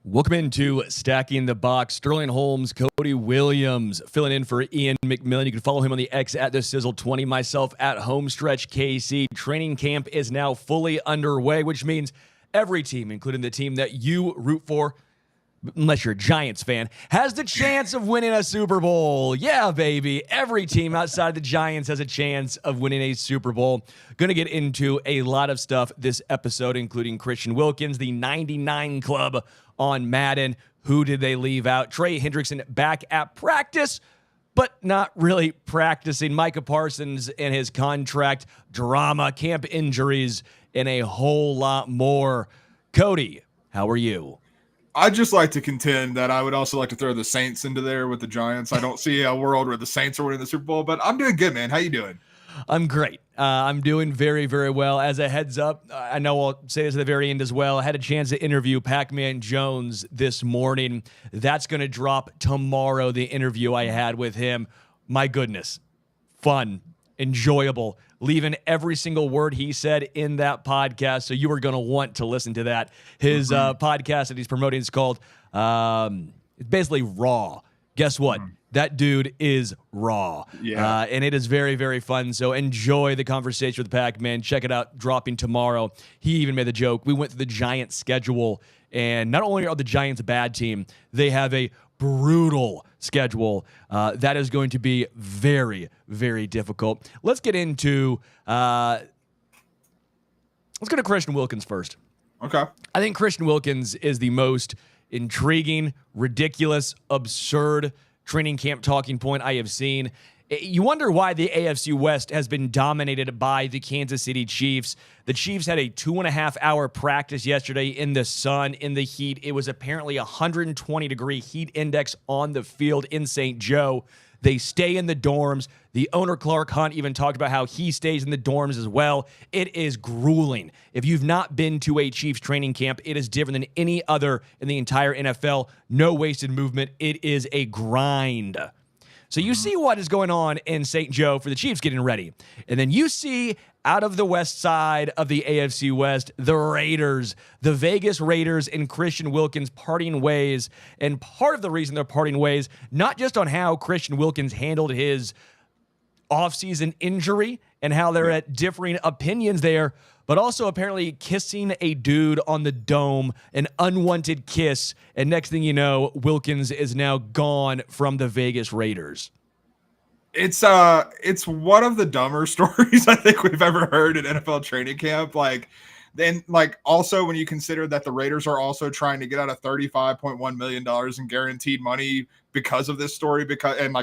Welcome into Stacking the Box. Sterling Holmes, Cody Williams, filling in for Ian McMillan. You can follow him on the X at TheSizzle20, myself at Homestretch KC. Training camp is now fully underway, which means every team, including the team that you root for, unless you're a Giants fan, has the chance of winning a Super Bowl. Yeah, baby. Every team outside the Giants has a chance of winning a Super Bowl. Going to get into a lot of stuff this episode, including Christian Wilkins, the 99 Club on Madden. Who did they leave out? Trey Hendrickson back at practice, but not really practicing. Micah Parsons and his contract drama, camp injuries, and a whole lot more. Cody, how are you? I'd just like to contend that I would also like to throw the Saints into there with the Giants. I don't see a world where the Saints are winning the Super Bowl, but I'm doing good, man. How you doing? I'm great. I'm doing very, very well. As a heads up, I know I'll say this at the very end as well. I had a chance to interview Pac-Man Jones this morning. That's going to drop tomorrow, the interview I had with him. My goodness. Fun. Enjoyable. Leaving every single word he said in that podcast, so you are going to want to listen to that. His podcast that he's promoting is called, it's basically Raw. Guess what? That dude is raw. Yeah. And it is very, very fun. So enjoy the conversation with Pac-Man. Check it out, dropping tomorrow. He even made the joke. We went through the Giants schedule, and not only are the Giants a bad team, they have a brutal schedule. That is going to be very, very difficult. Let's get into let's go to Christian Wilkins first. Okay. I think Christian Wilkins is the most intriguing, ridiculous, absurd training camp talking point I have seen. You wonder why the AFC West has been dominated by the Kansas City Chiefs. The Chiefs had a 2.5-hour practice yesterday in the sun, in the heat. It was apparently 120-degree heat index on the field in St. Joe. They stay in the dorms. The owner, Clark Hunt, even talked about how he stays in the dorms as well. It is grueling. If you've not been to a Chiefs training camp, it is different than any other in the entire NFL. No wasted movement. It is a grind. So you see what is going on in St. Joe for the Chiefs getting ready. And then you see out of the west side of the AFC West, the Raiders, the Vegas Raiders and Christian Wilkins parting ways. And part of the reason they're parting ways, not just on how Christian Wilkins handled his offseason injury and how they're at differing opinions there, but also apparently kissing a dude on the dome, an unwanted kiss. And next thing you know, Wilkins is now gone from the Vegas Raiders. It's one of the dumber stories I think we've ever heard at NFL training camp. Also when you consider that the Raiders are also trying to get out of $35.1 million in guaranteed money because of this story,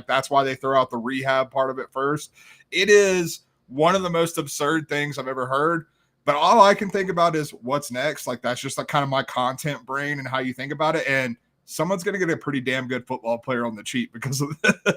that's why they throw out the rehab part of it first. It is one of the most absurd things I've ever heard. But all I can think about is what's next. That's just kind of my content brain and how you think about it. And someone's going to get a pretty damn good football player on the cheap because of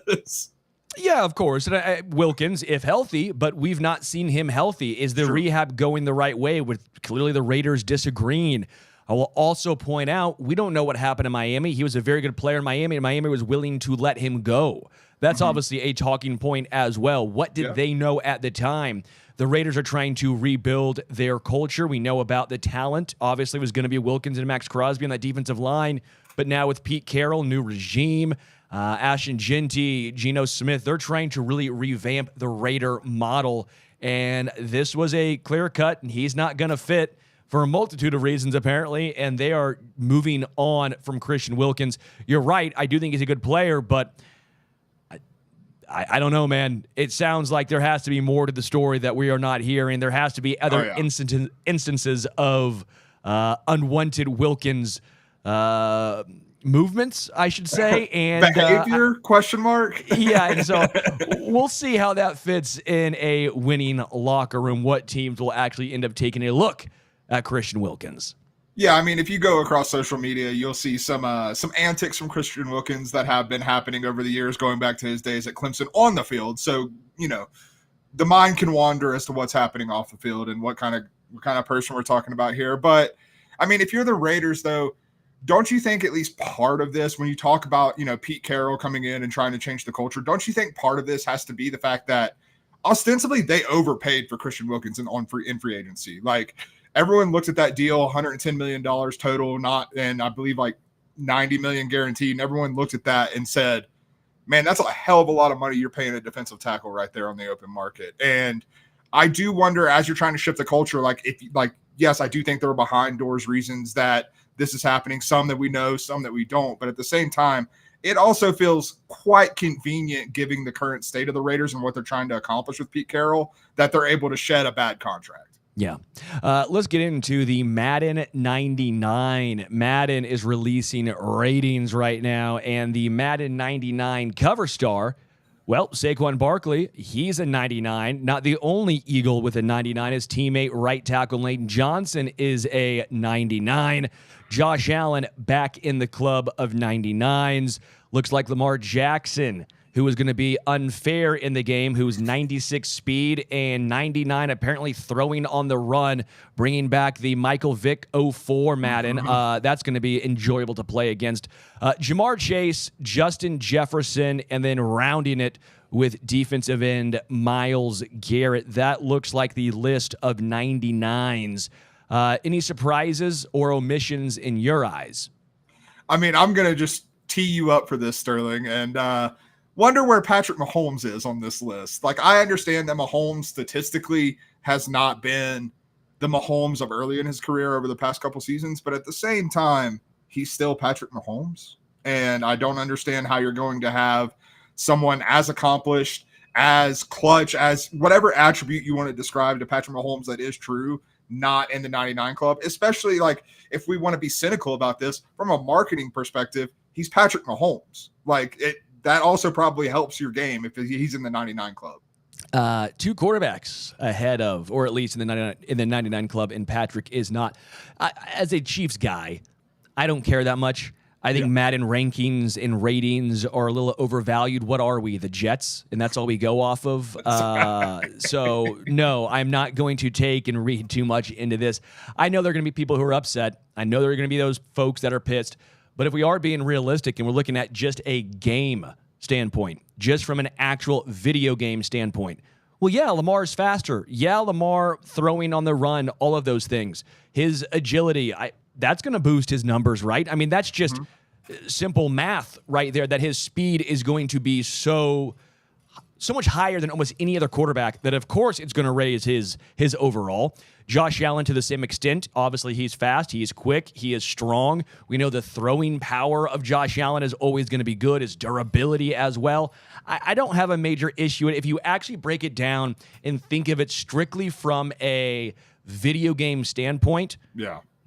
this. Yeah, of course. And Wilkins, if healthy, but we've not seen him healthy. Is the rehab going the right way with clearly the Raiders disagreeing? I will also point out, we don't know what happened in Miami. He was a very good player in Miami, and Miami was willing to let him go. That's obviously a talking point as well. What did they know at the time? The Raiders are trying to rebuild their culture. We know about the talent. Obviously, it was going to be Wilkins and Max Crosby on that defensive line. But now with Pete Carroll, new regime, Ashton Genty, Geno Smith, they're trying to really revamp the Raider model. And this was a clear cut, and he's not going to fit for a multitude of reasons, apparently. And they are moving on from Christian Wilkins. You're right. I do think he's a good player, but I don't know, man. It sounds like there has to be more to the story that we are not hearing. There has to be other instances of unwanted Wilkins movements, I should say. And behavior, question mark? Yeah, and so we'll see how that fits in a winning locker room, what teams will actually end up taking a look at Christian Wilkins. Yeah, I mean, if you go across social media, you'll see some antics from Christian Wilkins that have been happening over the years, going back to his days at Clemson on the field. So, the mind can wander as to what's happening off the field and what kind of person we're talking about here. But, I mean, if you're the Raiders, though, don't you think at least part of this, when you talk about, Pete Carroll coming in and trying to change the culture, don't you think part of this has to be the fact that ostensibly they overpaid for Christian Wilkins in free agency? Everyone looked at that deal, $110 million total, and I believe $90 million guaranteed, and everyone looked at that and said, man, that's a hell of a lot of money you're paying a defensive tackle right there on the open market. And I do wonder, as you're trying to shift the culture, yes, I do think there are behind doors reasons that this is happening, some that we know, some that we don't. But at the same time, it also feels quite convenient, given the current state of the Raiders and what they're trying to accomplish with Pete Carroll, that they're able to shed a bad contract. Yeah. Let's get into the Madden 99. Madden is releasing ratings right now, and the Madden 99 cover star, well, Saquon Barkley, he's a 99. Not the only Eagle with a 99. His teammate right tackle Leighton Johnson is a 99. Josh Allen back in the club of 99s. Looks like Lamar Jackson, who is going to be unfair in the game, who's 96 speed and 99 apparently throwing on the run, bringing back the Michael Vick 04 Madden. That's going to be enjoyable to play against. Jamar Chase, Justin Jefferson, and then rounding it with defensive end Myles Garrett. That looks like the list of 99s. Any surprises or omissions in your eyes? I mean, I'm going to just tee you up for this, Sterling, and wonder where Patrick Mahomes is on this list. Like, I understand that Mahomes statistically has not been the Mahomes of early in his career over the past couple seasons, but at the same time, he's still Patrick Mahomes. And I don't understand how you're going to have someone as accomplished, as clutch, as whatever attribute you want to describe to Patrick Mahomes that is true, not in the 99 club, especially like if we want to be cynical about this from a marketing perspective, he's Patrick Mahomes. That also probably helps your game if he's in the 99 club. Two quarterbacks ahead of, or at least in the 99 club, and Patrick is not. As a Chiefs guy, I don't care that much. I think Madden rankings and ratings are a little overvalued. What are we, the Jets? And that's all we go off of. So, no, I'm not going to take and read too much into this. I know there are going to be people who are upset. I know there are going to be those folks that are pissed. But if we are being realistic and we're looking at just a game standpoint, just from an actual video game standpoint, well, yeah, Lamar's faster. Yeah, Lamar throwing on the run, all of those things. His agility, that's going to boost his numbers, right? I mean, that's just simple math right there, that his speed is going to be so much higher than almost any other quarterback that, of course, it's going to raise his overall. Josh Allen to the same extent. Obviously, he's fast. He is quick. He is strong. We know the throwing power of Josh Allen is always going to be good. His durability as well. I don't have a major issue with it. If you actually break it down and think of it strictly from a video game standpoint,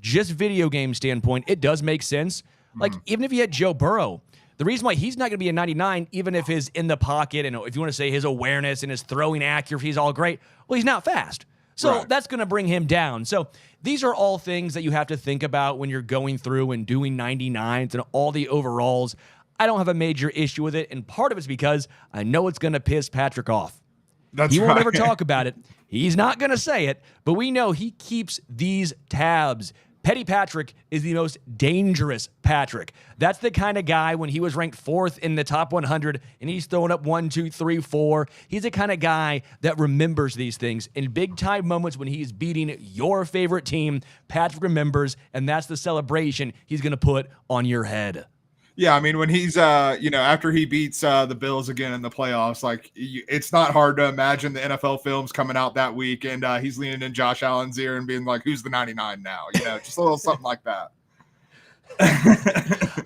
just video game standpoint, it does make sense. Like, even if you had Joe Burrow, the reason why he's not going to be a 99, even if his in the pocket and if you want to say his awareness and his throwing accuracy is all great, well, he's not fast. So that's going to bring him down. So these are all things that you have to think about when you're going through and doing 99s and all the overalls. I don't have a major issue with it, and part of it's because I know it's going to piss Patrick off. He won't ever talk about it. He's not going to say it, but we know he keeps these tabs. Petty Patrick is the most dangerous Patrick. That's the kind of guy when he was ranked 4th in the top 100 and he's throwing up 1, 2, 3, 4. He's the kind of guy that remembers these things. In big time moments when he's beating your favorite team, Patrick remembers, and that's the celebration he's going to put on your head. Yeah, I mean, when he's, after he beats the Bills again in the playoffs, it's not hard to imagine the NFL films coming out that week, and he's leaning in Josh Allen's ear and being like, who's the 99 now? Just a little something like that.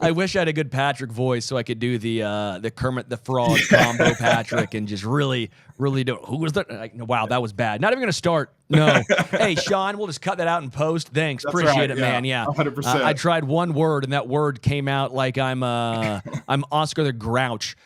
I wish I had a good Patrick voice so I could do the Kermit the Frog combo Patrick and just really do. Who was that? Wow, that was bad. Not even going to start. No. Hey, Sean, we'll just cut that out and post. Thanks. That's Appreciate right, it, man. Yeah. 100%. I tried one word, and that word came out like I'm Oscar the Grouch.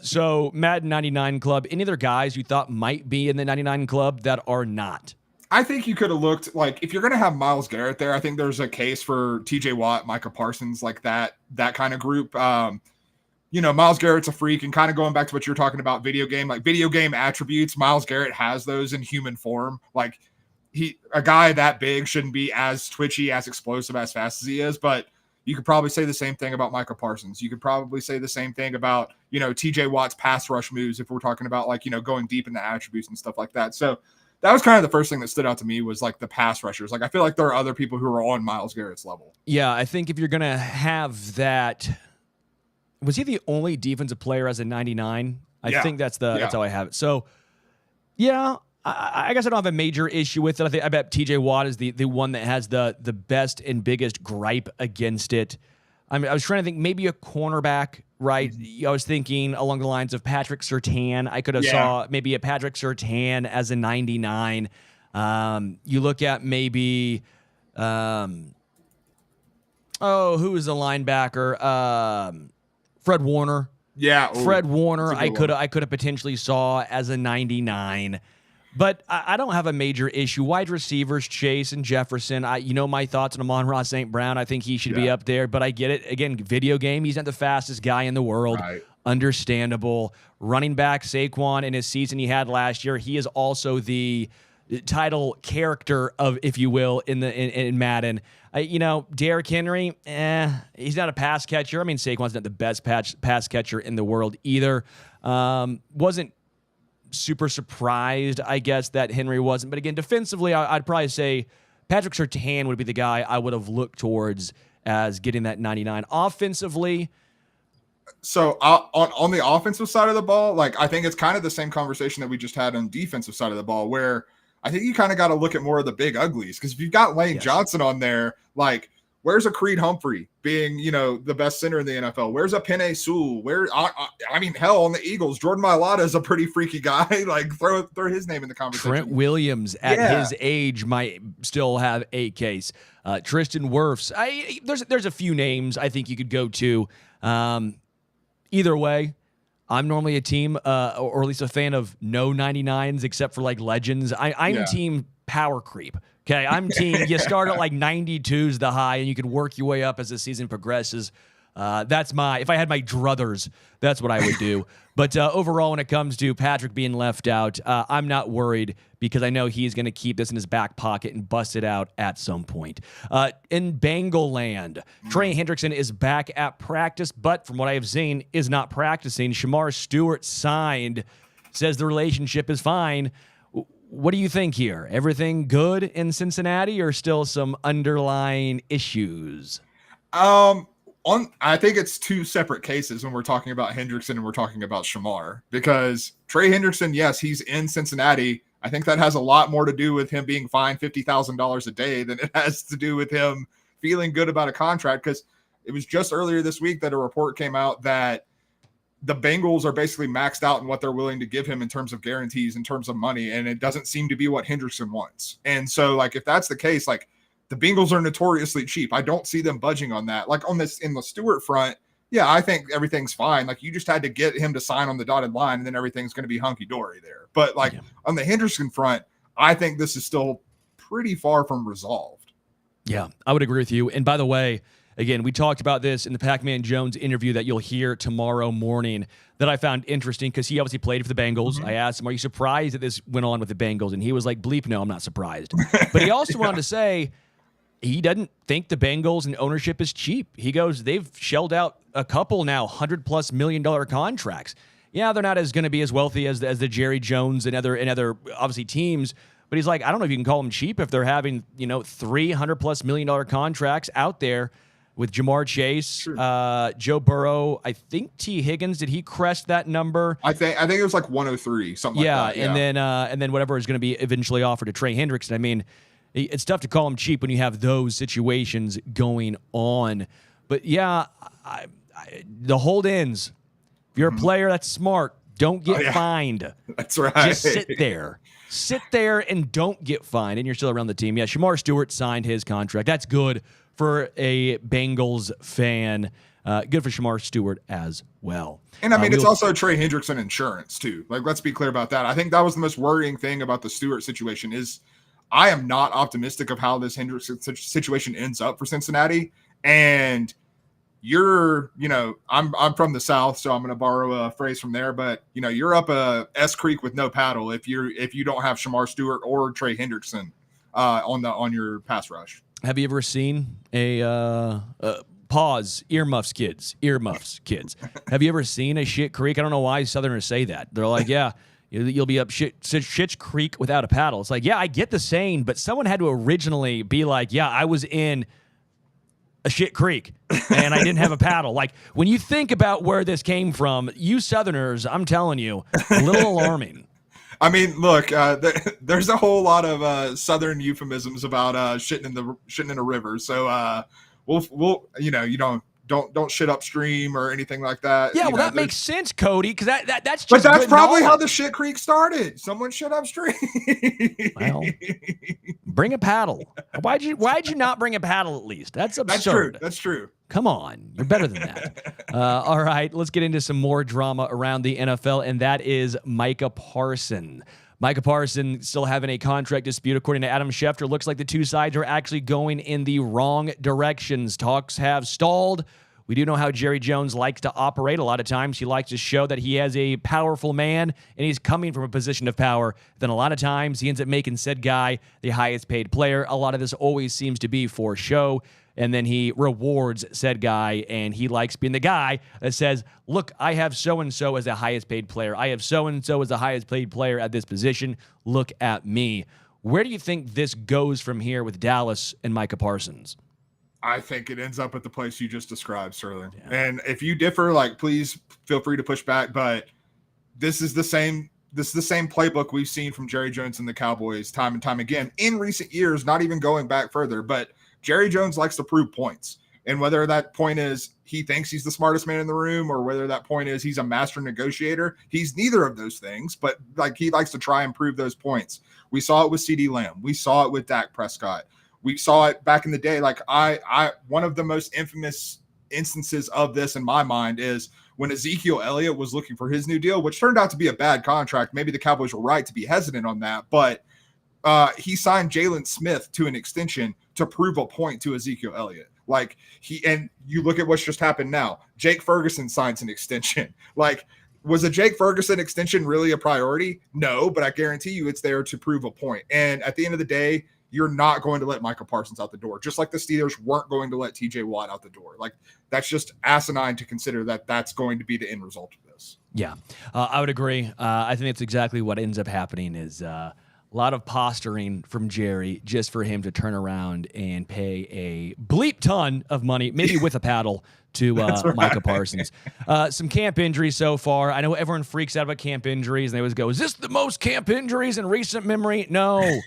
So Madden 99 Club, any other guys you thought might be in the 99 Club that are not? I think you could have looked if you're going to have Myles Garrett there, I think there's a case for TJ Watt, Micah Parsons, that kind of group. Myles Garrett's a freak, and kind of going back to what you're talking about, video game attributes. Myles Garrett has those in human form. A guy that big shouldn't be as twitchy, as explosive, as fast as he is, but you could probably say the same thing about Micah Parsons. You could probably say the same thing about, TJ Watt's pass rush moves if we're talking about going deep in the attributes and stuff like that. So that was kind of the first thing that stood out to me was like the pass rushers. Like I feel like there are other people who are on Myles Garrett's level. Yeah, I think if you're gonna have that, was he the only defensive player as a 99? I think that's how I have it. So yeah, I guess I don't have a major issue with it. I bet TJ Watt is the one that has the best and biggest gripe against it. I was trying to think maybe a cornerback, right? I was thinking along the lines of Patrick Surtain. I could have saw maybe a Patrick Surtain as a 99. You look at maybe, who was the linebacker? Fred Warner. Yeah, Fred Warner. I could have potentially saw as a 99. But I don't have a major issue. Wide receivers, Chase and Jefferson. You know my thoughts on Amon-Ra St. Brown. I think he should be up there, but I get it. Again, video game, he's not the fastest guy in the world. Right. Understandable. Running back, Saquon, in his season he had last year, he is also the title character of, if you will, in Madden. Derrick Henry, he's not a pass catcher. I mean, Saquon's not the best pass catcher in the world either. Wasn't super surprised, I guess, that Henry wasn't. But again, defensively, I'd probably say Patrick Surtain would be the guy I would have looked towards as getting that 99. Offensively, so on the offensive side of the ball, like I think it's kind of the same conversation that we just had on defensive side of the ball, where I think you kind of got to look at more of the big uglies, because if you've got Lane Johnson on there, like where's a Creed Humphrey being, the best center in the NFL? Where's a Penei Sewell? Hell, on the Eagles, Jordan Mailata is a pretty freaky guy. Like throw his name in the conversation. Trent Williams at his age might still have a case. Tristan Wirfs. There's a few names I think you could go to. Either way, I'm normally a team, or at least a fan of no 99s except for like legends. I'm team power creep. Okay, I'm team. You start at like 92's the high, and you can work your way up as the season progresses. If I had my druthers, that's what I would do. But overall, when it comes to Patrick being left out, I'm not worried, because I know he's going to keep this in his back pocket and bust it out at some point. In Bengal land, Trey Hendrickson is back at practice, but from what I have seen, is not practicing. Shamar Stewart signed, says the relationship is fine. What do you think here? Everything good in Cincinnati, or still some underlying issues? I think it's two separate cases when we're talking about Hendrickson and we're talking about Shamar, because Trey Hendrickson, yes, he's in Cincinnati. I think that has a lot more to do with him being fined $50,000 a day than it has to do with him feeling good about a contract, because it was just earlier this week that a report came out that the Bengals are basically maxed out in what they're willing to give him in terms of guarantees, in terms of money, and it doesn't seem to be what Hendrickson wants. And so, like, if that's the case, like, the Bengals are notoriously cheap. I don't see them budging on that. Like in the Stewart front, yeah, I think everything's fine. Like you just had to get him to sign on the dotted line, and then everything's going to be hunky dory there. But like on the Hendrickson front, I think this is still pretty far from resolved. Yeah, I would agree with you. And by the way, again, we talked about this in the Pac-Man Jones interview that you'll hear tomorrow morning that I found interesting, because he obviously played for the Bengals. Mm-hmm. I asked him, are you surprised that this went on with the Bengals? And he was like, bleep, no, I'm not surprised. But he also wanted to say he doesn't think the Bengals and ownership is cheap. He goes, they've shelled out a couple now $100+ million contracts. Yeah, they're not going to be as wealthy as the Jerry Jones and other obviously teams. But he's like, I don't know if you can call them cheap if they're having, $300+ million contracts out there with Jamar Chase, Joe Burrow. I think T. Higgins, did he crest that number? I think it was like 103, something like that. Yeah, and then whatever is going to be eventually offered to Trey Hendrickson. I mean, it's tough to call him cheap when you have those situations going on. But yeah, the hold ends. If you're a player that's smart, don't get fined. That's right. Just sit there. Sit there and don't get fined, and you're still around the team. Yeah, Shamar Stewart signed his contract. That's good for a Bengals fan. Good for Shamar Stewart as well. And I mean, it's also Trey Hendrickson insurance too. Like, let's be clear about that. I think that was the most worrying thing about the Stewart situation is I am not optimistic of how this Hendrickson situation ends up for Cincinnati. And I'm from the South, so I'm going to borrow a phrase from there, but you're up a S Creek with no paddle if you don't have Shamar Stewart or Trey Hendrickson on your pass rush. Have you ever seen a pause, earmuffs kids? Have you ever seen a shit creek? I don't know why Southerners say that. They're like, yeah, You'll be up Schitt's Creek without a paddle. It's like, yeah, I get the saying, but someone had to originally be like, yeah, I was in a shit creek and I didn't have a paddle. Like, when you think about where this came from, you Southerners, I'm telling you, a little alarming. I mean, look, there's a whole lot of Southern euphemisms about shitting in a river. So we'll you don't shit upstream or anything like that. Yeah, well, that makes sense, Cody, because that's just. But that's probably knowledge. how the shit creek started. Someone shit upstream. Well, bring a paddle. Why'd you not bring a paddle at least? That's absurd. That's true. Come on, you're better than that. All right, let's get into some more drama around the NFL, and that is Micah Parsons. Micah Parsons still having a contract dispute, according to Adam Schefter. Looks like the two sides are actually going in the wrong directions. Talks have stalled. We do know how Jerry Jones likes to operate. A lot of times he likes to show that he has a powerful man and he's coming from a position of power. Then a lot of times he ends up making said guy the highest paid player. A lot of this always seems to be for show. And then he rewards said guy, and he likes being the guy that says, look, I have so-and-so as the highest paid player. I have so-and-so as the highest paid player at this position. Look at me. Where do you think this goes from here with Dallas and Micah Parsons? I think it ends up at the place you just described, Sterling. Yeah. And if you differ, like, please feel free to push back. But this is the same playbook we've seen from Jerry Jones and the Cowboys time and time again in recent years, not even going back further. But Jerry Jones likes to prove points. And whether that point is he thinks he's the smartest man in the room or whether that point is he's a master negotiator, he's neither of those things. But, like, he likes to try and prove those points. We saw it with CeeDee Lamb. We saw it with Dak Prescott. We saw it back in the day. Like, one of the most infamous instances of this in my mind is when Ezekiel Elliott was looking for his new deal, which turned out to be a bad contract. Maybe the Cowboys were right to be hesitant on that, but he signed Jalen Smith to an extension to prove a point to Ezekiel Elliott. Like, and you look at what's just happened now. Jake Ferguson signs an extension. Like, was a Jake Ferguson extension really a priority? No, but I guarantee you it's there to prove a point. And at the end of the day, you're not going to let Micah Parsons out the door, just like the Steelers weren't going to let TJ Watt out the door. Like, that's just asinine to consider that that's going to be the end result of this. Yeah, I would agree. I think that's exactly what ends up happening is a lot of posturing from Jerry just for him to turn around and pay a bleep ton of money, maybe with a paddle, to right. Micah Parsons. Some camp injuries so far. I know everyone freaks out about camp injuries, and they always go, is this the most camp injuries in recent memory? No.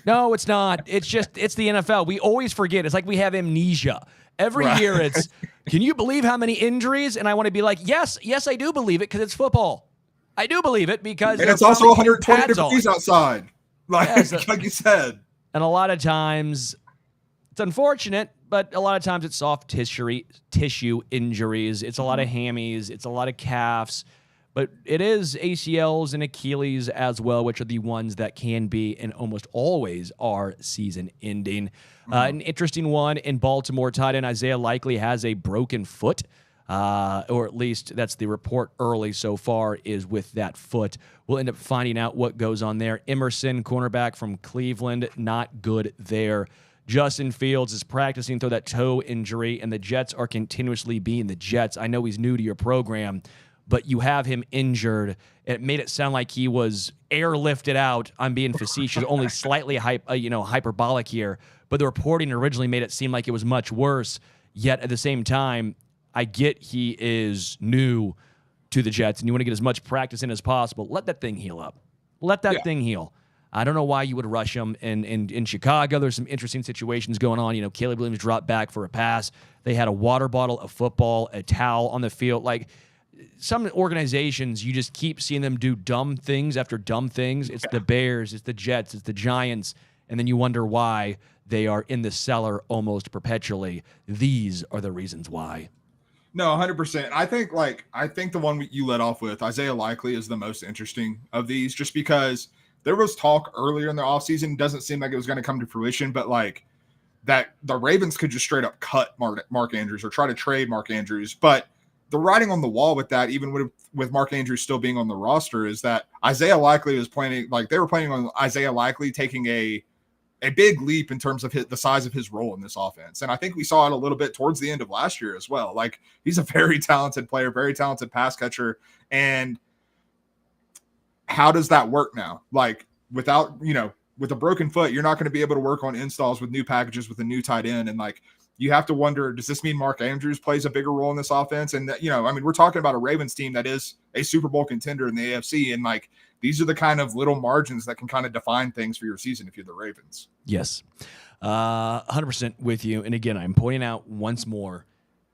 No, it's not. It's the NFL. We always forget. It's like we have amnesia. Every year it's, can you believe how many injuries? And I want to be like, yes, I do believe it because it's football. I do believe it because and it's also 120 degrees outside. Like you said. And a lot of times it's unfortunate, but a lot of times it's soft tissue injuries. It's a lot of hammies. It's a lot of calves. But it is ACLs and Achilles as well, which are the ones that can be and almost always are season-ending. An interesting one in Baltimore, tight end Isaiah Likely has a broken foot, or at least that's the report early so far is with that foot. We'll end up finding out what goes on there. Emerson, cornerback from Cleveland, not good there. Justin Fields is practicing through that toe injury, and the Jets are continuously being the Jets. I know he's new to your program, but you have him injured. It made it sound like he was airlifted out. I'm being facetious, only slightly hyperbolic here. But the reporting originally made it seem like it was much worse. Yet at the same time, I get he is new to the Jets, and you want to get as much practice in as possible. Let that thing heal up. Let that thing heal. I don't know why you would rush him. In Chicago, there's some interesting situations going on. You know, Caleb Williams dropped back for a pass. They had a water bottle, a football, a towel on the field. Like, some organizations, you just keep seeing them do dumb things after dumb things. It's the Bears, it's the Jets, it's the Giants, and then you wonder why they are in the cellar almost perpetually. These are the reasons why. No, 100%. I think the one you led off with, Isaiah Likely, is the most interesting of these, just because there was talk earlier in the offseason. Doesn't seem like it was going to come to fruition, but like that the Ravens could just straight up cut Mark Andrews or try to trade Mark Andrews. But the writing on the wall with that, even with Mark Andrews still being on the roster, is that Isaiah Likely was planning, like they were planning on Isaiah Likely taking a big leap in terms of the size of his role in this offense. And I think we saw it a little bit towards the end of last year as well. Like, he's a very talented player, very talented pass catcher. And how does that work now? Like without, with a broken foot, you're not going to be able to work on installs with new packages with a new tight end. And like, you have to wonder, does this mean Mark Andrews plays a bigger role in this offense? And that, we're talking about a Ravens team that is a Super Bowl contender in the AFC. And like, these are the kind of little margins that can kind of define things for your season if you're the Ravens. Yes. 100% with you. And again, I'm pointing out once more,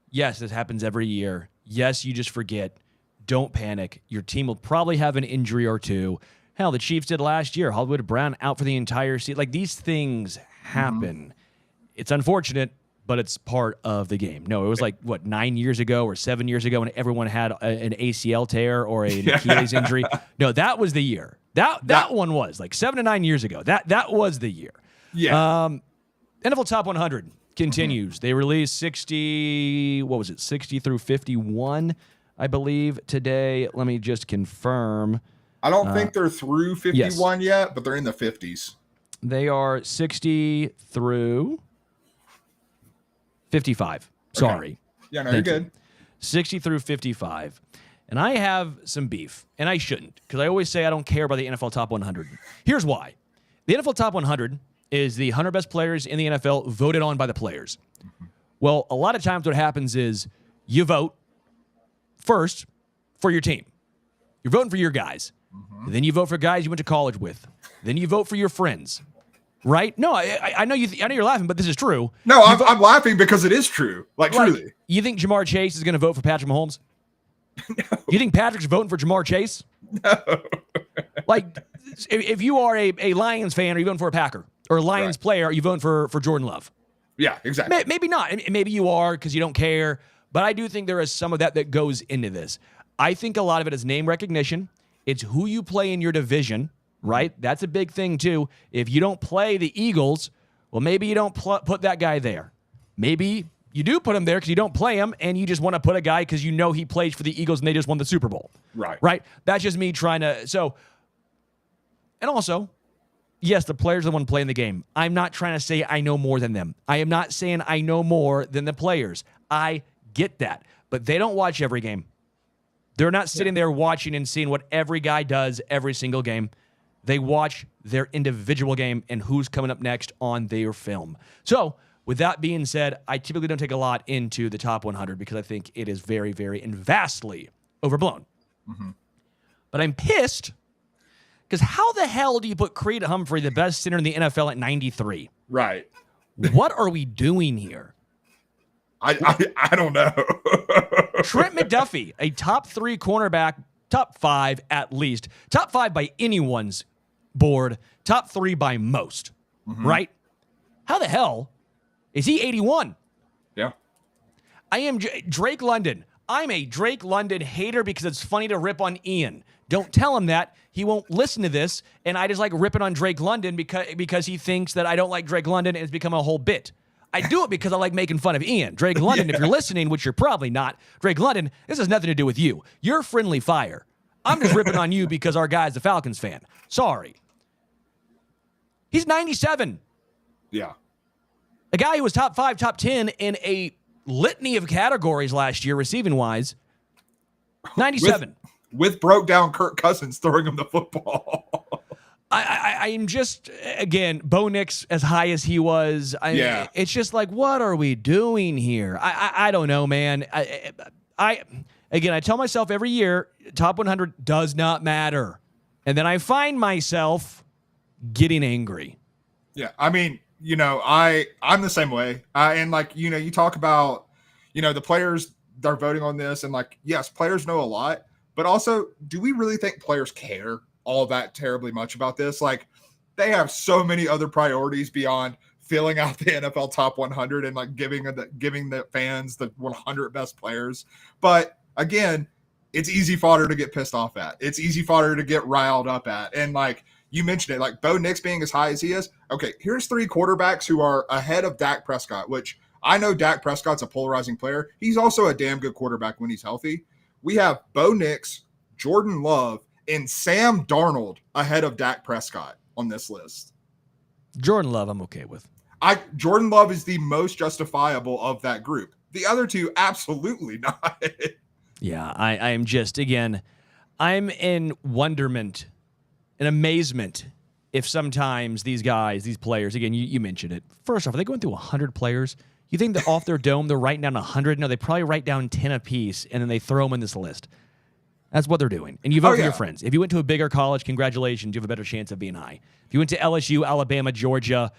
yes, this happens every year. Yes, you just forget. Don't panic. Your team will probably have an injury or two. Hell, the Chiefs did last year. Hollywood Brown out for the entire season. Like, these things happen. Mm-hmm. It's unfortunate, but it's part of the game. No, it was 9 years ago or 7 years ago when everyone had an ACL tear or an Achilles injury. No, that was the year. That one was 7 to 9 years ago. That was the year. Yeah. NFL Top 100 continues. Mm-hmm. They released 60 through 51, I believe, today. Let me just confirm. I don't think they're through 51 yet, but they're in the 50s. They are 60 through 55. Sorry. Okay. Yeah, no, you're good. 60 through 55. And I have some beef, and I shouldn't, because I always say I don't care about the NFL Top 100. Here's why. The NFL Top 100 is the 100 best players in the NFL voted on by the players. Mm-hmm. Well, a lot of times what happens is you vote first for your team. You're voting for your guys. Mm-hmm. Then you vote for guys you went to college with. Then you vote for your friends. Right? No, I know I know you're laughing, but this is true. No, I'm laughing because it is true. Truly. You think Jamar Chase is going to vote for Patrick Mahomes? No. You think Patrick's voting for Jamar Chase? No. If you are a Lions fan, are you voting for a Packer? Or a Lions player, are you voting for Jordan Love? Yeah, exactly. Maybe not. Maybe you are because you don't care. But I do think there is some of that goes into this. I think a lot of it is name recognition. It's who you play in your division, right? That's a big thing, too. If you don't play the Eagles, well, maybe you don't put that guy there. Maybe you do put him there because you don't play him, and you just want to put a guy because you know he plays for the Eagles and they just won the Super Bowl. Right? That's just me trying to... And also... Yes, the players are the one playing the game. I'm not trying to say I know more than them. I am not saying I know more than the players. I get that. But they don't watch every game. They're not sitting there watching and seeing what every guy does every single game. They watch their individual game and who's coming up next on their film. So, with that being said, I typically don't take a lot into the top 100 because I think it is very, very and vastly overblown. Mm-hmm. But I'm pissed... Because how the hell do you put Creed Humphrey, the best center in the NFL, at 93? Right. What are we doing here? I don't know. Trent McDuffie, a top 3 cornerback, top 5 at least, top 5 by anyone's board, top 3 by most, right? How the hell is he 81? Yeah. I am Drake London. I'm a Drake London hater because it's funny to rip on Ian. Don't tell him that. He won't listen to this, and I just like ripping on Drake London because he thinks that I don't like Drake London, and it's become a whole bit. I do it because I like making fun of Ian. Drake London, if you're listening, which you're probably not, Drake London, this has nothing to do with you. You're friendly fire. I'm just ripping on you because our guy's a Falcons fan. Sorry. He's 97. Yeah. A guy who was top 5, top 10 in a litany of categories last year, receiving-wise. 97. With broke down Kirk Cousins throwing him the football. I am just, again, Bo Nix as high as he was. It's just like, what are we doing here? I don't know, man. I tell myself every year, top 100 does not matter. And then I find myself getting angry. Yeah, I mean, I'm the same way. And you talk about, the players that are voting on this, and yes, players know a lot. But also, do we really think players care all that terribly much about this? They have so many other priorities beyond filling out the NFL Top 100 and giving the fans the 100 best players. But again, it's easy fodder to get pissed off at. It's easy fodder to get riled up at. And you mentioned it, Bo Nix being as high as he is. Okay, here's 3 quarterbacks who are ahead of Dak Prescott, which I know Dak Prescott's a polarizing player. He's also a damn good quarterback when he's healthy. We have Bo Nix, Jordan Love, and Sam Darnold ahead of Dak Prescott on this list. Jordan Love, I'm okay with. Jordan Love is the most justifiable of that group. The other two, absolutely not. Yeah, I am just, again, I'm in wonderment an amazement if sometimes these guys, these players, again, you mentioned it. First off, are they going through 100 players? You think that off their dome they're writing down 100? No, they probably write down 10 apiece, and then they throw them in this list. That's what they're doing. And you vote for your friends. If you went to a bigger college, congratulations. You have a better chance of being high. If you went to LSU, Alabama, Georgia,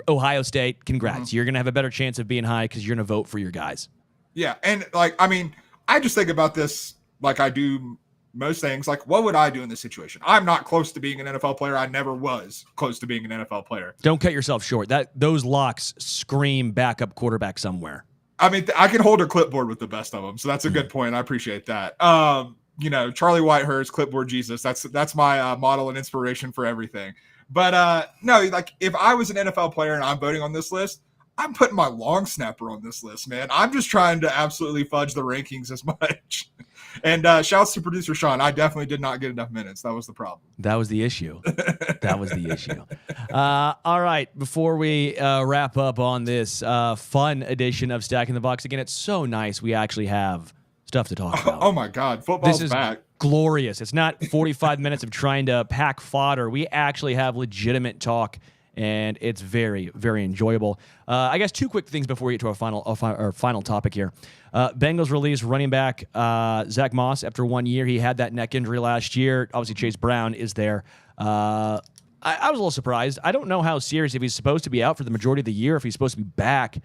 Ohio State, congrats. You're going to have a better chance of being high because you're going to vote for your guys. Yeah, and I just think about this like I do most things. Like, what would I do in this situation? I'm not close to being an NFL player. I never was close to being an NFL player. Don't cut yourself short. Those locks scream backup quarterback somewhere. I mean, I can hold a clipboard with the best of them, so that's a good point. I appreciate that. Charlie Whitehurst, clipboard Jesus. That's my model and inspiration for everything. But no, like if I was an NFL player and I'm voting on this list, I'm putting my long snapper on this list, man. I'm just trying to absolutely fudge the rankings as much. And shouts to producer Sean. I definitely did not get enough minutes. That was the problem. That was the issue. All right. Before we wrap up on this fun edition of Stacking the Box, again, it's so nice we actually have stuff to talk about. Oh my God. Football's back. Glorious. It's not 45 minutes of trying to pack fodder. We actually have legitimate talk, and it's very, very enjoyable. I guess two quick things before we get to our final topic here. Bengals released running back Zach Moss after 1 year. He had that neck injury last year. Obviously, Chase Brown is there. I was a little surprised. I don't know how serious, if he's supposed to be out for the majority of the year, if he's supposed to be back.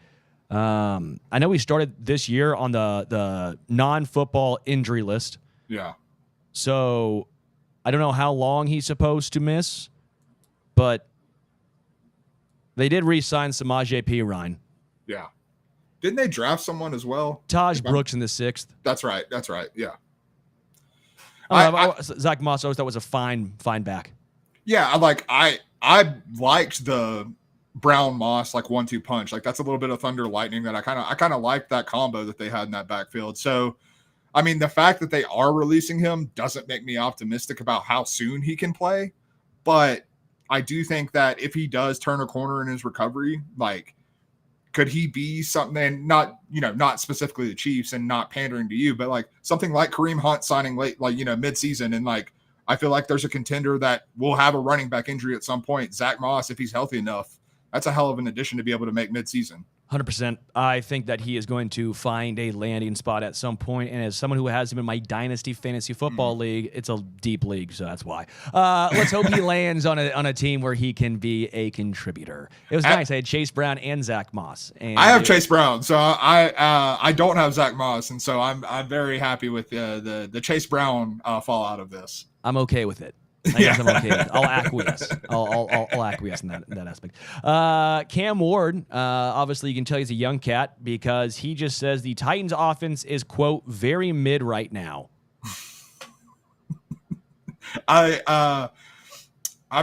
I know he started this year on the non-football injury list. Yeah. So I don't know how long he's supposed to miss, but they did re-sign Samaje Perine. Yeah. Didn't they draft someone as well? Taj Brooks in the 6th. That's right. Yeah. Zach Moss always thought was a fine back. Yeah, I liked the Brown Moss 1-2 punch. Like that's a little bit of thunder lightning that I kind of liked that combo that they had in that backfield. So I mean, the fact that they are releasing him doesn't make me optimistic about how soon he can play, but I do think that if he does turn a corner in his recovery, could he be something, not specifically the Chiefs and not pandering to you, but something like Kareem Hunt signing late, mid-season. And I feel like there's a contender that will have a running back injury at some point. Zach Moss, if he's healthy enough, that's a hell of an addition to be able to make mid-season. 100%. I think that he is going to find a landing spot at some point. And as someone who has him in my Dynasty Fantasy Football League, it's a deep league, so that's why. Let's hope he lands on a team where he can be a contributor. It was nice. I had Chase Brown and Zach Moss. And I have Chase Brown, so I don't have Zach Moss, and so I'm very happy with the Chase Brown fallout of this. I'm okay with it. I guess I'm okay with it. I'll acquiesce. I'll acquiesce in that aspect. Cam Ward, obviously you can tell he's a young cat because he just says the Titans offense is, quote, very mid right now. I'm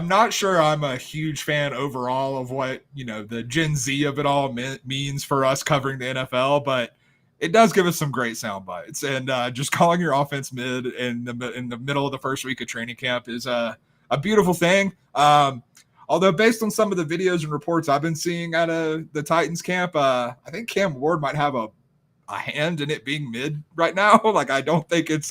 not sure I'm a huge fan overall of what, the Gen Z of it all means for us covering the NFL, but it does give us some great sound bites, and just calling your offense mid in the middle of the first week of training camp is a beautiful thing. Although based on some of the videos and reports I've been seeing out of the Titans camp, I think Cam Ward might have a hand in it being mid right now. I don't think it's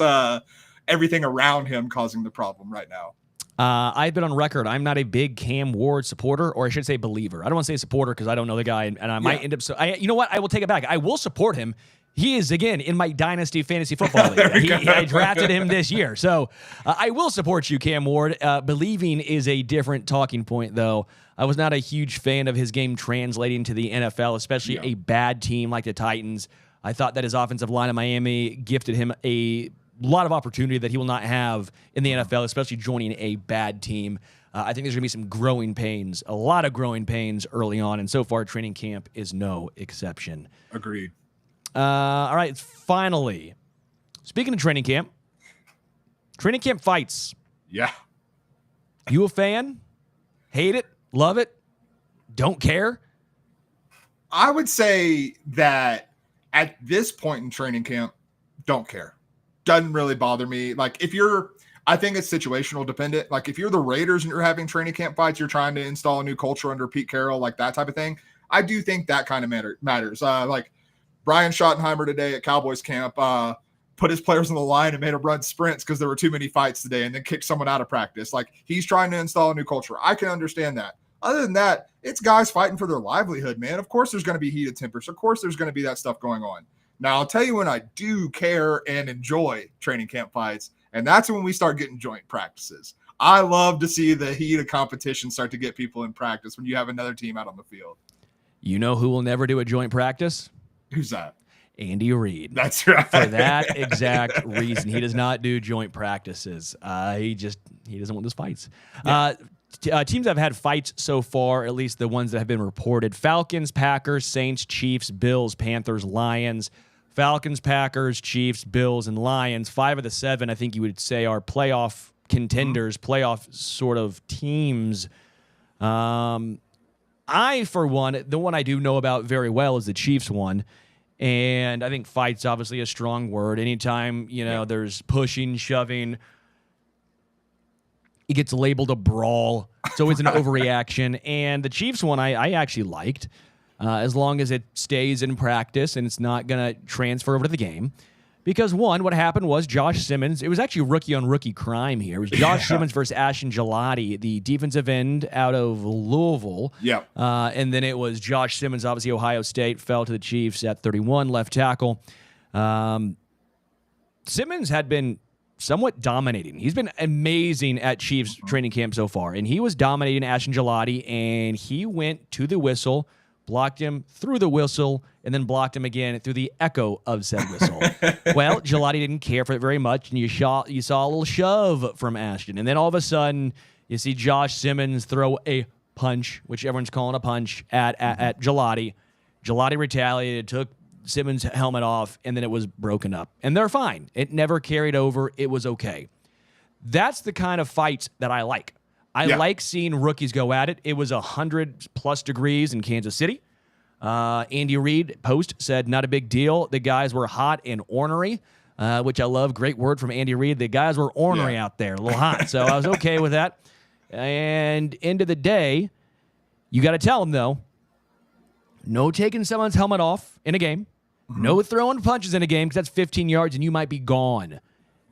everything around him causing the problem right now. I've been on record. I'm not a big Cam Ward supporter, or I should say believer. I don't want to say supporter because I don't know the guy, and I might end up. You know what? I will take it back. I will support him. He is, again, in my Dynasty Fantasy Football League. I drafted him this year. So I will support you, Cam Ward. Believing is a different talking point, though. I was not a huge fan of his game translating to the NFL, especially a bad team like the Titans. I thought that his offensive line in Miami gifted him a lot of opportunity that he will not have in the NFL, especially joining a bad team. I think there's going to be some growing pains, a lot of growing pains early on, and so far training camp is no exception. Agreed. All right, finally, speaking of training camp fights. Yeah. You a fan? Hate it? Love it? Don't care? I would say that at this point in training camp, don't care. Doesn't really bother me. I think it's situational dependent. If you're the Raiders and you're having training camp fights, you're trying to install a new culture under Pete Carroll, that type of thing. I do think that kind of matters. Brian Schottenheimer today at Cowboys camp put his players on the line and made them run sprints because there were too many fights today and then kicked someone out of practice. Like, he's trying to install a new culture. I can understand that. Other than that, it's guys fighting for their livelihood, man. Of course there's going to be heated tempers. Of course there's going to be that stuff going on. Now, I'll tell you when I do care and enjoy training camp fights, and that's when we start getting joint practices. I love to see the heat of competition start to get people in practice when you have another team out on the field. You know who will never do a joint practice? Who's that? Andy Reid. That's right. For that exact reason, he does not do joint practices. He doesn't want those fights. Yeah. Teams that have had fights so far, at least the ones that have been reported: Falcons, Packers, Saints, Chiefs, Bills, Panthers, Lions. Falcons, Packers, Chiefs, Bills, and Lions. 5 of the 7, I think you would say, are playoff contenders, playoff sort of teams. I, for one, the one I do know about very well is the Chiefs one. And I think fight's obviously a strong word. Anytime, there's pushing, shoving, it gets labeled a brawl. So it's an overreaction. And the Chiefs one I actually liked. As long as it stays in practice and it's not going to transfer over to the game. Because, one, what happened was Josh Simmons, it was actually rookie-on-rookie crime here. It was Josh Simmons versus Ashton Gelati, the defensive end out of Louisville. Yeah. And then it was Josh Simmons, obviously Ohio State, fell to the Chiefs at 31, left tackle. Simmons had been somewhat dominating. He's been amazing at Chiefs training camp so far. And he was dominating Ashton Gelati, and he went to the whistle, blocked him through the whistle, and then blocked him again through the echo of said whistle. Well, Gelati didn't care for it very much, and you saw a little shove from Ashton. And then all of a sudden, you see Josh Simmons throw a punch, which everyone's calling a punch, at Gelati. Gelati retaliated, took Simmons' helmet off, and then it was broken up. And they're fine. It never carried over. It was okay. That's the kind of fights that I like. I like seeing rookies go at it. It was 100+ degrees in Kansas City. Andy Reid post said, not a big deal. The guys were hot and ornery, which I love. Great word from Andy Reid. The guys were ornery out there, a little hot. So I was okay with that. And end of the day, you got to tell them, though, no taking someone's helmet off in a game. No throwing punches in a game, because that's 15 yards and you might be gone.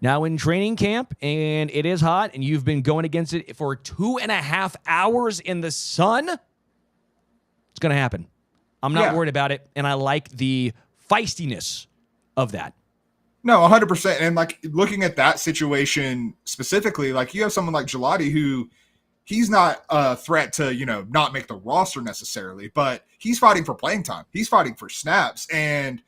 Now, in training camp, and it is hot, and you've been going against it for 2.5 hours in the sun, it's going to happen. I'm not worried about it, and I like the feistiness of that. No, 100%. And, like, looking at that situation specifically, like, you have someone like Gelati who he's not a threat to, not make the roster necessarily, but he's fighting for playing time. He's fighting for snaps. And,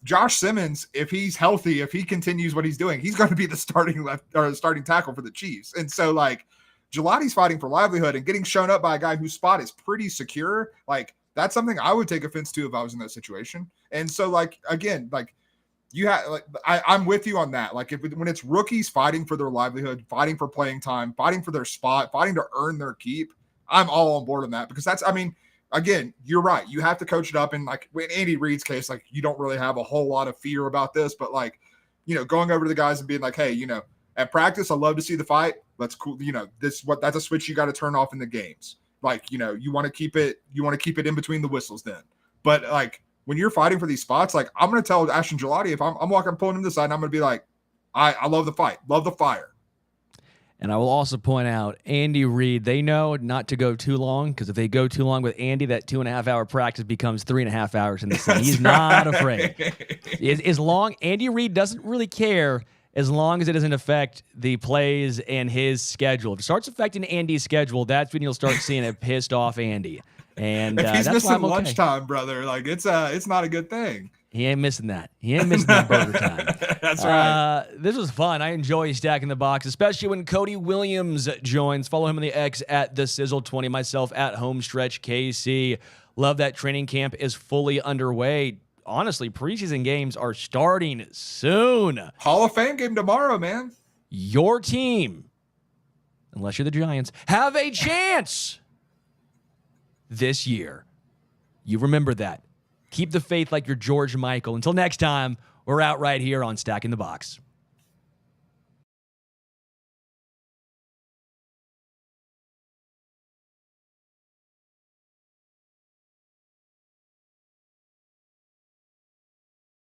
Josh Simmons, if he's healthy, if he continues what he's doing, he's going to be the starting tackle for the Chiefs. And so, like, Gelati's fighting for livelihood and getting shown up by a guy whose spot is pretty secure. Like, that's something I would take offense to if I was in that situation. And so, like, again, like, I'm with you on that. Like, when it's rookies fighting for their livelihood, fighting for playing time, fighting for their spot, fighting to earn their keep, I'm all on board on that, because again, you're right. You have to coach it up. And, like, in Andy Reid's case, like, you don't really have a whole lot of fear about this, but, like, going over to the guys and being like, hey, at practice, I love to see the fight. That's cool. That's a switch you got to turn off in the games. Like, you want to keep it in between the whistles then. But, like, when you're fighting for these spots, like, I'm going to tell Ashton Gelati, if I'm pulling him to the side, and I'm going to be like, I love the fight, love the fire. And I will also point out, Andy Reid, they know not to go too long, because if they go too long with Andy, that 2.5-hour practice becomes 3.5 hours in the sun. He's not afraid. Andy Reid doesn't really care as long as it doesn't affect the plays and his schedule. If it starts affecting Andy's schedule, that's when you'll start seeing a pissed off Andy. And if he's that's missing why I'm okay. lunchtime, brother, like, it's not a good thing. He ain't missing that. He ain't missing that burger time. That's right. This was fun. I enjoy Stacking the Box, especially when Cody Williams joins. Follow him on the X at the Sizzle20, myself at Homestretch KC. Love that training camp is fully underway. Honestly, preseason games are starting soon. Hall of Fame game tomorrow, man. Your team, unless you're the Giants, have a chance this year. You remember that. Keep the faith like you're George Michael. Until next time, we're out right here on Stacking the Box.